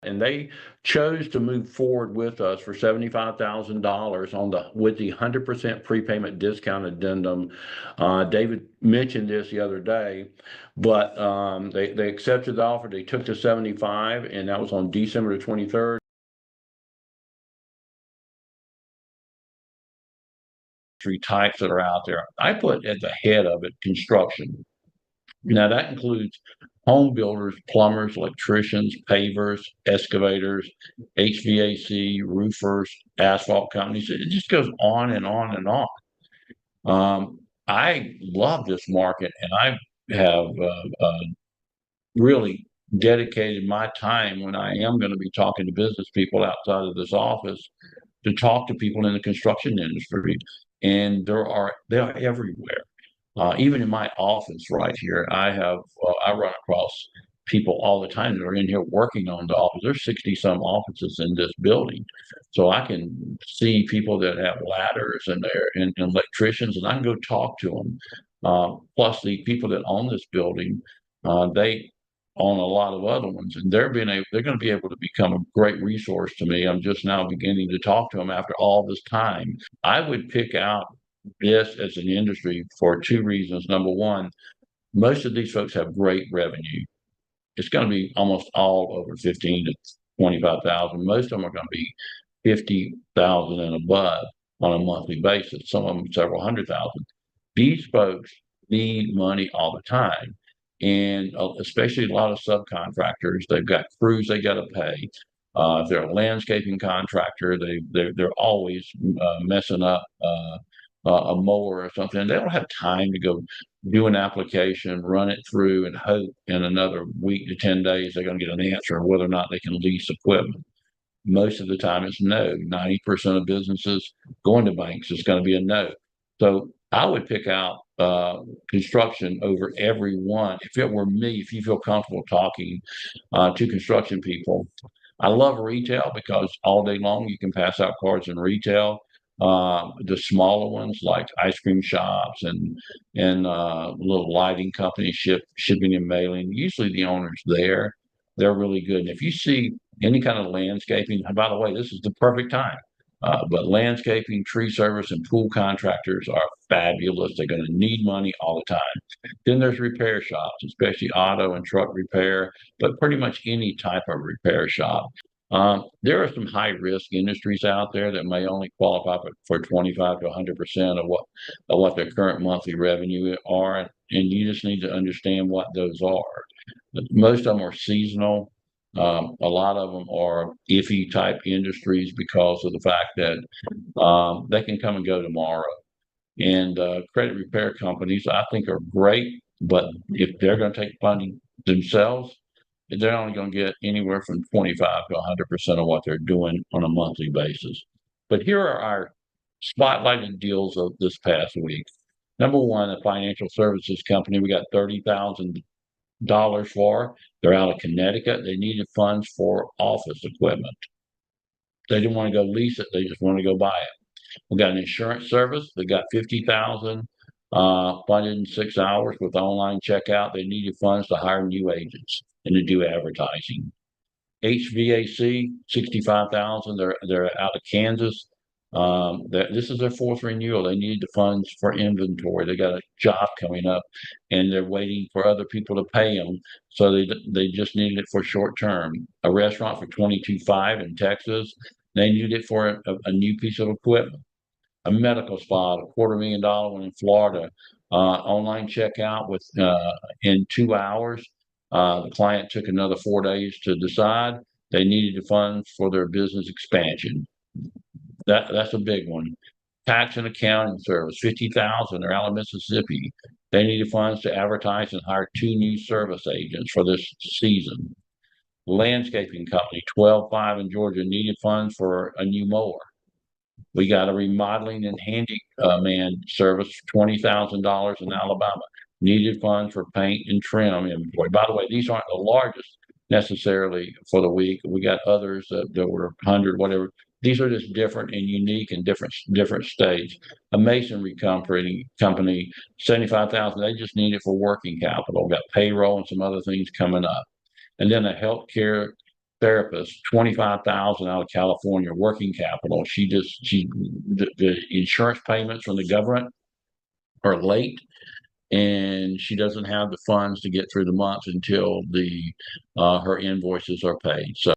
and they chose to move forward with us for $75,000 with the 100% prepayment discount addendum. David mentioned this the other day, but they accepted the offer. They took the 75, and that was on December the 23rd. Three types that are out there. I put at the head of it construction. Now that includes home builders, plumbers, electricians, pavers, excavators, HVAC, roofers, asphalt companies. It just goes on and on and on. I love this market, and I have really dedicated my time when I am going to be talking to business people outside of this office to talk to people in the construction industry, and they're everywhere. Even in my office right here, I run across people all the time that are in here working on the office. There's 60 some offices in this building, so I can see people that have ladders and electricians, and I can go talk to them. Plus, the people that own this building, they own a lot of other ones, and they're going to be able to become a great resource to me. I'm just now beginning to talk to them after all this time. I would pick out this as an industry for two reasons. Number one, most of these folks have great revenue. It's going to be almost all over 15 to 25,000. Most of them are going to be 50,000 and above on a monthly basis. Some of them several hundred thousand. These folks need money all the time, and especially a lot of subcontractors. They've got crews they got to pay. If they're a landscaping contractor, they're always messing up a mower or something. They don't have time to go do an application, run it through, and hope in another week to 10 days they're going to get an answer on whether or not they can lease equipment. Most of the time it's no. 90% of businesses going to banks is going to be a no. So I would pick out construction over every one. If it were me, if you feel comfortable talking to construction people, I love retail because all day long you can pass out cards in retail. The smaller ones like ice cream shops and little lighting companies, shipping and mailing. Usually the owners there, they're really good. And if you see any kind of landscaping, by the way, this is the perfect time. But landscaping, tree service, and pool contractors are fabulous. They're going to need money all the time. Then there's repair shops, especially auto and truck repair, but pretty much any type of repair shop. There are some high risk industries out there that may only qualify for 25 to 100% of what their current monthly revenue are, and you just need to understand what those are. Most of them are seasonal. A lot of them are iffy type industries because of the fact that they can come and go tomorrow. And credit repair companies, I think, are great, but if they're going to take funding themselves, they're only going to get anywhere from 25 to 100% of what they're doing on a monthly basis. But here are our spotlighted deals of this past week. Number one, a financial services company we got $30,000 for. They're out of Connecticut. They needed funds for office equipment. They didn't want to go lease it. They just wanted to go buy it. We got an insurance service. They got 50,000 funded in 6 hours with online checkout. They needed funds to hire new agents and to do advertising. HVAC, 65,000. They're out of Kansas. This is their fourth renewal. They need the funds for inventory. They got a job coming up, and they're waiting for other people to pay them. So they just needed it for short term. A restaurant for 22.5 in Texas. They needed it for a new piece of equipment. A medical spot, a $250,000 one in Florida. Online checkout in 2 hours. The client took another 4 days to decide. They needed the funds for their business expansion. That's a big one. Tax and accounting service, 50,000. They're out of Mississippi. They needed funds to advertise and hire 2 new service agents for this season. Landscaping company, 12.5 in Georgia, needed funds for a new mower. We got a remodeling and handyman service, $20,000 in Alabama. Needed funds for paint and trim inventory. By the way, these aren't the largest necessarily for the week. We got others that were 100, whatever. These are just different and unique in different states. A masonry company, 75,000. They just need it for working capital. Got payroll and some other things coming up. And then a healthcare therapist, 25,000 out of California, working capital. The insurance payments from the government are late, and she doesn't have the funds to get through the month until the her invoices are paid. So